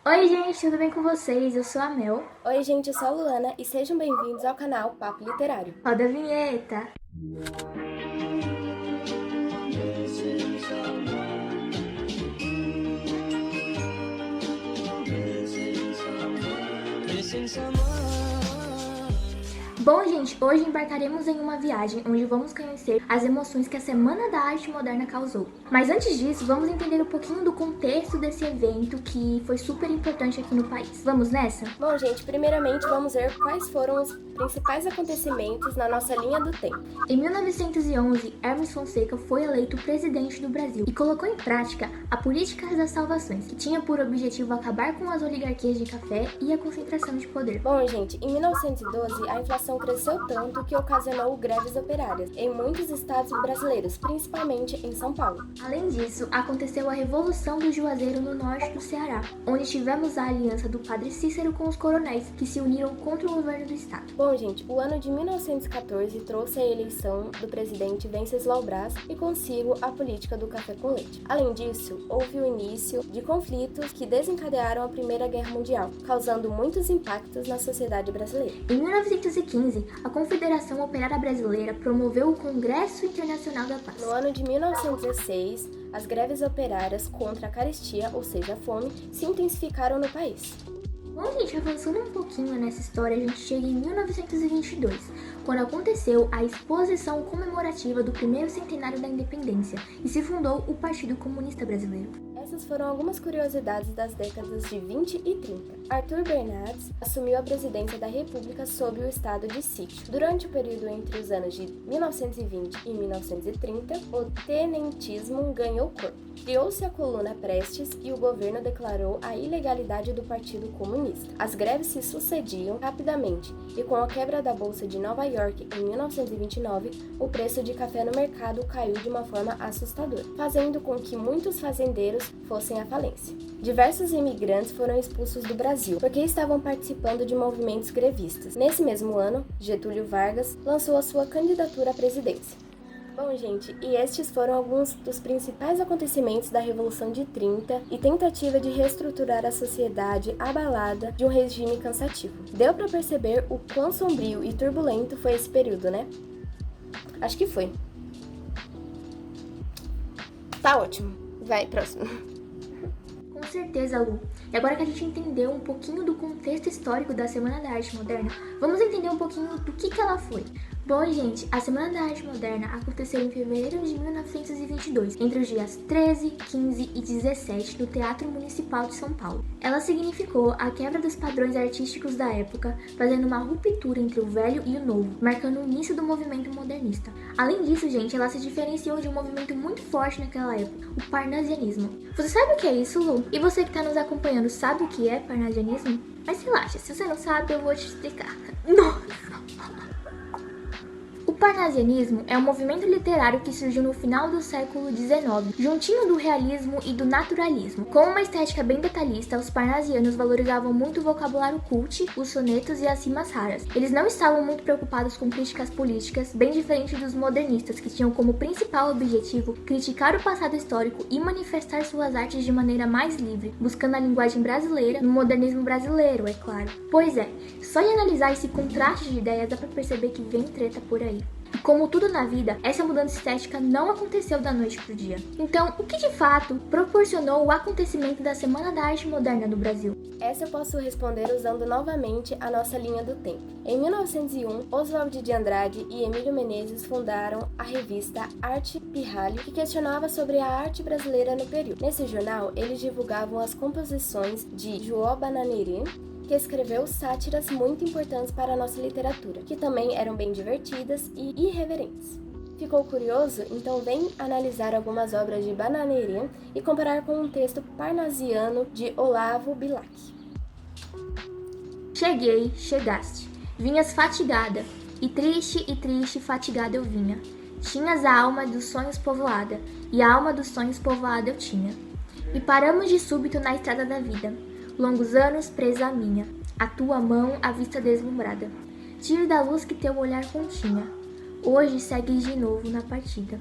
Oi gente, tudo bem com vocês? Eu sou a Mel. Oi gente, eu sou a Luana e sejam bem-vindos ao canal Papo Literário. Roda a vinheta! Bom, gente, hoje embarcaremos em uma viagem onde vamos conhecer as emoções que a Semana da Arte Moderna causou. Mas antes disso, vamos entender um pouquinho do contexto desse evento que foi super importante aqui no país. Vamos nessa? Bom, gente, primeiramente vamos ver quais foram os principais acontecimentos na nossa linha do tempo. Em 1911, Hermes Fonseca foi eleito presidente do Brasil e colocou em prática a política das salvações, que tinha por objetivo acabar com as oligarquias de café e a concentração de poder. Bom, gente, em 1912 a inflação cresceu tanto que ocasionou greves operárias em muitos estados brasileiros, principalmente em São Paulo. Além disso, aconteceu a Revolução do Juazeiro no norte do Ceará, onde tivemos a aliança do padre Cícero com os coronéis, que se uniram contra o governo do estado. Bom, gente, o ano de 1914 trouxe a eleição do presidente Venceslau Braz e consigo a política do café com leite. Além disso, houve o início de conflitos que desencadearam a Primeira Guerra Mundial, causando muitos impactos na sociedade brasileira. Em 1915, a Confederação Operária Brasileira promoveu o Congresso Internacional da Paz. No ano de 1916, as greves operárias contra a carestia, ou seja, a fome, se intensificaram no país. Bom, gente, avançando um pouquinho nessa história, a gente chega em 1922, quando aconteceu a exposição comemorativa do primeiro centenário da independência e se fundou o Partido Comunista Brasileiro. Essas foram algumas curiosidades das décadas de 20 e 30. Arthur Bernardes assumiu a presidência da República sob o estado de sítio. Durante o período entre os anos de 1920 e 1930, o tenentismo ganhou corpo. Criou-se a coluna Prestes e o governo declarou a ilegalidade do Partido Comunista. As greves se sucediam rapidamente e com a quebra da Bolsa de Nova York em 1929, o preço de café no mercado caiu de uma forma assustadora, fazendo com que muitos fazendeiros fossem à falência. Diversos imigrantes foram expulsos do Brasil porque estavam participando de movimentos grevistas. Nesse mesmo ano, Getúlio Vargas lançou a sua candidatura à presidência. Bom, gente, e estes foram alguns dos principais acontecimentos da Revolução de 30 e tentativa de reestruturar a sociedade abalada de um regime cansativo. Deu para perceber o quão sombrio e turbulento foi esse período, né? Acho que foi. Tá ótimo. Vai, próximo. Com certeza, Lu. E agora que a gente entendeu um pouquinho do contexto histórico da Semana da Arte Moderna, vamos entender um pouquinho do que ela foi. Bom, gente, a Semana da Arte Moderna aconteceu em fevereiro de 1922, entre os dias 13, 15 e 17, no Teatro Municipal de São Paulo. Ela significou a quebra dos padrões artísticos da época, fazendo uma ruptura entre o velho e o novo, marcando o início do movimento modernista. Além disso, gente, ela se diferenciou de um movimento muito forte naquela época, o parnasianismo. Você sabe o que é isso, Lu? E você que está nos acompanhando sabe o que é parnasianismo? Mas relaxa, se você não sabe, eu vou te explicar. Nossa! O parnasianismo é um movimento literário que surgiu no final do século XIX, juntinho do realismo e do naturalismo. Com uma estética bem detalhista, os parnasianos valorizavam muito o vocabulário cult, os sonetos e as rimas raras. Eles não estavam muito preocupados com críticas políticas, bem diferente dos modernistas, que tinham como principal objetivo criticar o passado histórico e manifestar suas artes de maneira mais livre, buscando a linguagem brasileira, no modernismo brasileiro, é claro. Pois é, só em analisar esse contraste de ideias dá pra perceber que vem treta por aí. E como tudo na vida, essa mudança estética não aconteceu da noite pro dia. Então, o que de fato proporcionou o acontecimento da Semana da Arte Moderna no Brasil? Essa eu posso responder usando novamente a nossa linha do tempo. Em 1901, Oswald de Andrade e Emílio Menezes fundaram a revista Arte Pirralho, que questionava sobre a arte brasileira no período. Nesse jornal, eles divulgavam as composições de João Bananeirin, que escreveu sátiras muito importantes para a nossa literatura, que também eram bem divertidas e irreverentes. Ficou curioso? Então vem analisar algumas obras de Bananeirin e comparar com um texto parnasiano de Olavo Bilac. Cheguei, chegaste, vinhas fatigada, e triste fatigada eu vinha. Tinhas a alma dos sonhos povoada, e a alma dos sonhos povoada eu tinha. E paramos de súbito na estrada da vida, longos anos presa a minha, a tua mão a vista deslumbrada. Tire da luz que teu olhar continha, hoje segues de novo na partida.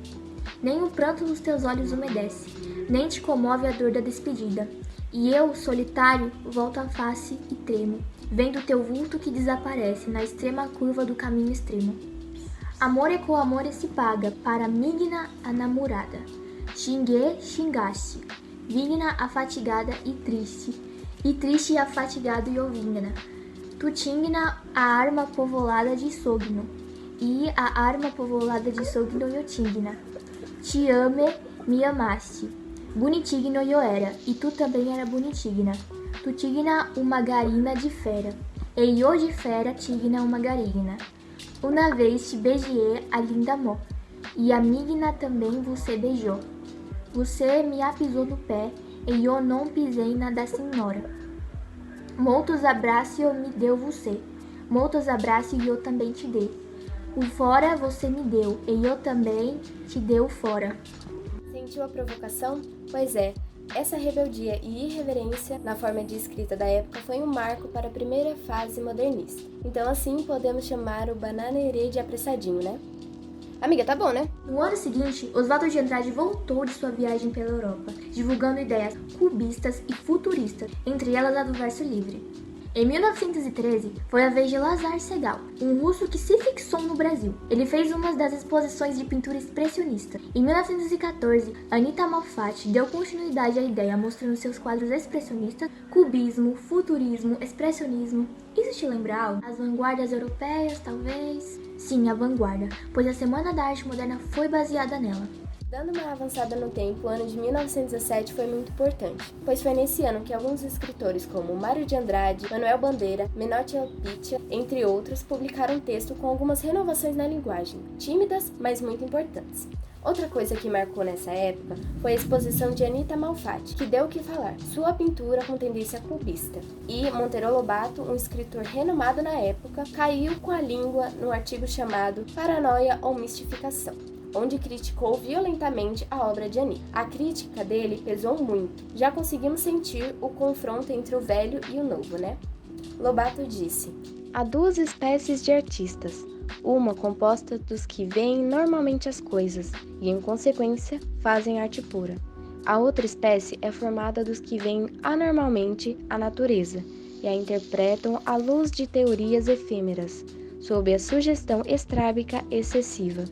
Nem o pranto dos teus olhos umedece, nem te comove a dor da despedida, E eu, solitário, volto a face e tremo, vendo teu vulto que desaparece na extrema curva do caminho extremo. Amore com amore se paga, para migna a namorada. Xingue, xingaste, vigna a fatigada e triste a fatigado e ovingna. Tu tingna a arma povolada de sogno, e a arma povolada de sogno eu tingna. Te ame, me amaste, bonitigno eu era, e tu também era bonitigna. Tu tigna uma garina de fera, e eu de fera tigna uma garina. Uma vez te beijei a linda mó, e a migna também você beijou. Você me apisou no pé, e eu não pisei na da senhora. Muitos abraços eu me deu você, muitos abraços eu também te dei. O fora você me deu, e eu também te deu fora. Sentiu a provocação? Pois é, essa rebeldia e irreverência na forma de escrita da época foi um marco para a primeira fase modernista. Então assim podemos chamar o Bananerê de apressadinho, né? Amiga, tá bom, né? No ano seguinte, Oswaldo de Andrade voltou de sua viagem pela Europa, divulgando ideias cubistas e futuristas, entre elas a do verso livre. Em 1913, foi a vez de Lazar Segal, um russo que se fixou no Brasil. Ele fez uma das exposições de pintura expressionista. Em 1914, Anita Malfatti deu continuidade à ideia, mostrando seus quadros expressionistas, cubismo, futurismo, expressionismo. Isso te lembra algo? As vanguardas europeias, talvez? Sim, a vanguarda, pois a Semana da Arte Moderna foi baseada nela. Dando uma avançada no tempo, o ano de 1917 foi muito importante, pois foi nesse ano que alguns escritores como Mário de Andrade, Manuel Bandeira, Menotti Alpitia, entre outros, publicaram texto com algumas renovações na linguagem, tímidas, mas muito importantes. Outra coisa que marcou nessa época foi a exposição de Anita Malfatti, que deu o que falar, sua pintura com tendência cubista. E Monteiro Lobato, um escritor renomado na época, caiu com a língua no artigo chamado Paranoia ou Mistificação, onde criticou violentamente a obra de Anita. A crítica dele pesou muito. Já conseguimos sentir o confronto entre o velho e o novo, né? Lobato disse: há duas espécies de artistas. Uma composta dos que veem normalmente as coisas e, em consequência, fazem arte pura. A outra espécie é formada dos que veem anormalmente a natureza e a interpretam à luz de teorias efêmeras, sob a sugestão estrábica excessiva.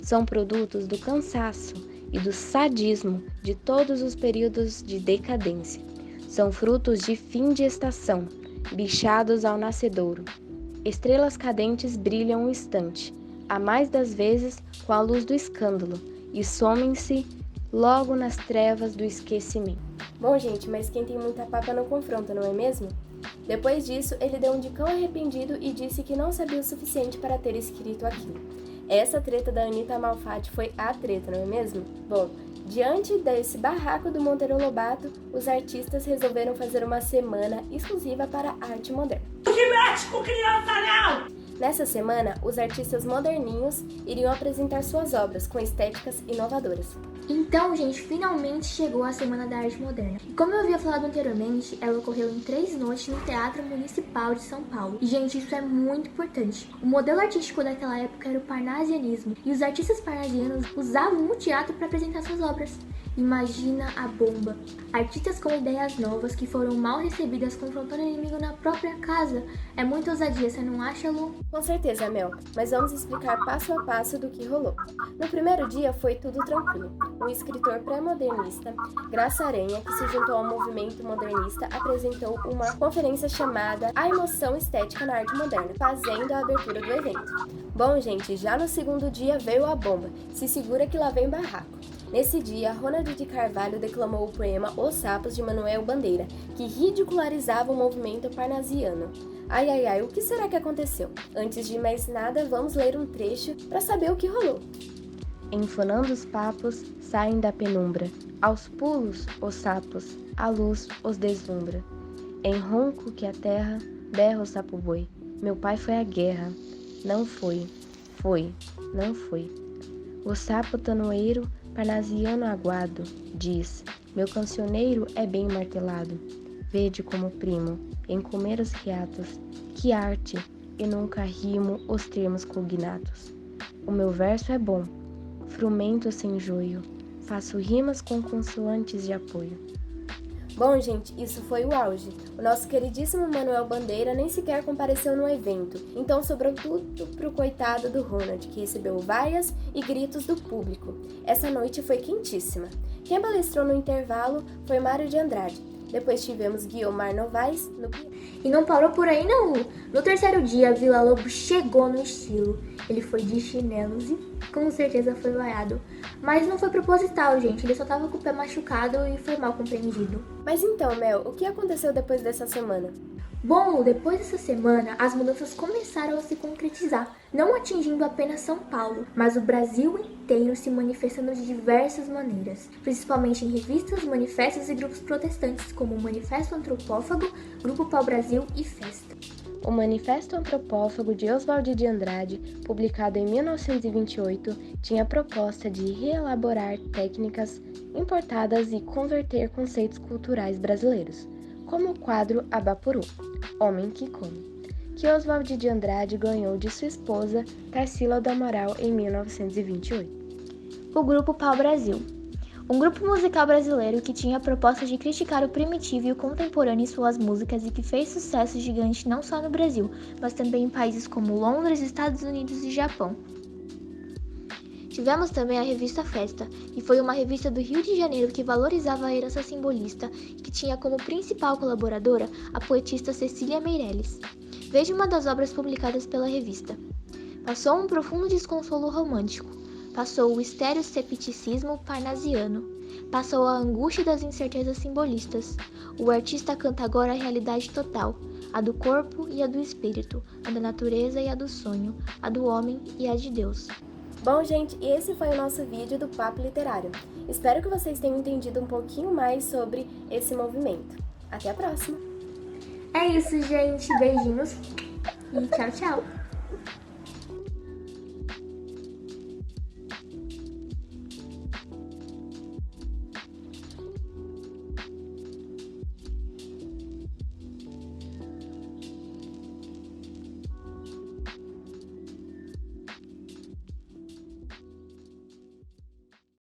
São produtos do cansaço e do sadismo de todos os períodos de decadência. São frutos de fim de estação, bichados ao nascedouro. Estrelas cadentes brilham um instante, a mais das vezes com a luz do escândalo, e somem-se logo nas trevas do esquecimento. Bom, gente, mas quem tem muita papa não confronta, não é mesmo? Depois disso, ele deu um de cão arrependido e disse que não sabia o suficiente para ter escrito aquilo. Essa treta da Anita Malfatti foi a treta, não é mesmo? Bom, diante desse barraco do Monteiro Lobato, os artistas resolveram fazer uma semana exclusiva para a arte moderna. Que mexe com criança, não! Nessa semana, os artistas moderninhos iriam apresentar suas obras com estéticas inovadoras. Então, gente, finalmente chegou a Semana da Arte Moderna. E como eu havia falado anteriormente, ela ocorreu em 3 noites no Teatro Municipal de São Paulo. E, gente, isso é muito importante. O modelo artístico daquela época era o parnasianismo, e os artistas parnasianos usavam o teatro para apresentar suas obras. Imagina a bomba! Artistas com ideias novas que foram mal recebidas confrontando o inimigo na própria casa. É muita ousadia, você não acha, Lu? Com certeza, Mel, mas vamos explicar passo a passo do que rolou. No primeiro dia foi tudo tranquilo. Um escritor pré-modernista, Graça Aranha, que se juntou ao movimento modernista, apresentou uma conferência chamada A Emoção Estética na Arte Moderna, fazendo a abertura do evento. Bom, gente, já no segundo dia veio a bomba. Se segura que lá vem barraco. Nesse dia, Ronald de Carvalho declamou o poema Os Sapos de Manuel Bandeira, que ridicularizava o movimento parnasiano. Ai, ai, ai, o que será que aconteceu? Antes de mais nada, vamos ler um trecho para saber o que rolou. Enfonando os papos, saem da penumbra. Aos pulos, os sapos, a luz os deslumbra. Em ronco que a terra, berra o sapo-boi. Meu pai foi à guerra. Não foi, não foi. O sapo tanoeiro, parnasiano aguado, diz, meu cancioneiro é bem martelado. Vede como primo, em comer os reatos, que arte, e nunca rimo os termos cognatos. O meu verso é bom, frumento sem joio, faço rimas com consoantes de apoio. Bom, gente, isso foi o auge. O nosso queridíssimo Manuel Bandeira nem sequer compareceu no evento, então sobrou tudo pro coitado do Ronald, que recebeu vaias e gritos do público. Essa noite foi quentíssima. Quem palestrou no intervalo foi Mário de Andrade. Depois tivemos Guiomar Novaes no piano. E não parou por aí não. No terceiro dia, Vila Lobo chegou no estilo. Ele foi de chinelos e com certeza foi vaiado. Mas não foi proposital, gente. Ele só tava com o pé machucado e foi mal compreendido. Mas então, Mel, o que aconteceu depois dessa semana? Bom, depois dessa semana, as mudanças começaram a se concretizar, não atingindo apenas São Paulo, mas o Brasil inteiro se manifestando de diversas maneiras, principalmente em revistas, manifestos e grupos protestantes, como o Manifesto Antropófago, Grupo Pau Brasil e Festa. O Manifesto Antropófago de Oswald de Andrade, publicado em 1928, tinha a proposta de reelaborar técnicas importadas e converter conceitos culturais brasileiros, como o quadro Abapuru, Homem que Come, que Oswald de Andrade ganhou de sua esposa Tarsila do Amaral em 1928. O Grupo Pau Brasil, um grupo musical brasileiro que tinha a proposta de criticar o primitivo e o contemporâneo em suas músicas e que fez sucesso gigante não só no Brasil, mas também em países como Londres, Estados Unidos e Japão. Tivemos também a revista Festa, que foi uma revista do Rio de Janeiro que valorizava a herança simbolista e que tinha como principal colaboradora a poetista Cecília Meirelles. Veja uma das obras publicadas pela revista. Passou um profundo desconsolo romântico, passou o estereocepticismo parnasiano, passou a angústia das incertezas simbolistas. O artista canta agora a realidade total, a do corpo e a do espírito, a da natureza e a do sonho, a do homem e a de Deus. Bom, gente, esse foi o nosso vídeo do Papo Literário. Espero que vocês tenham entendido um pouquinho mais sobre esse movimento. Até a próxima! É isso, gente. Beijinhos e tchau, tchau!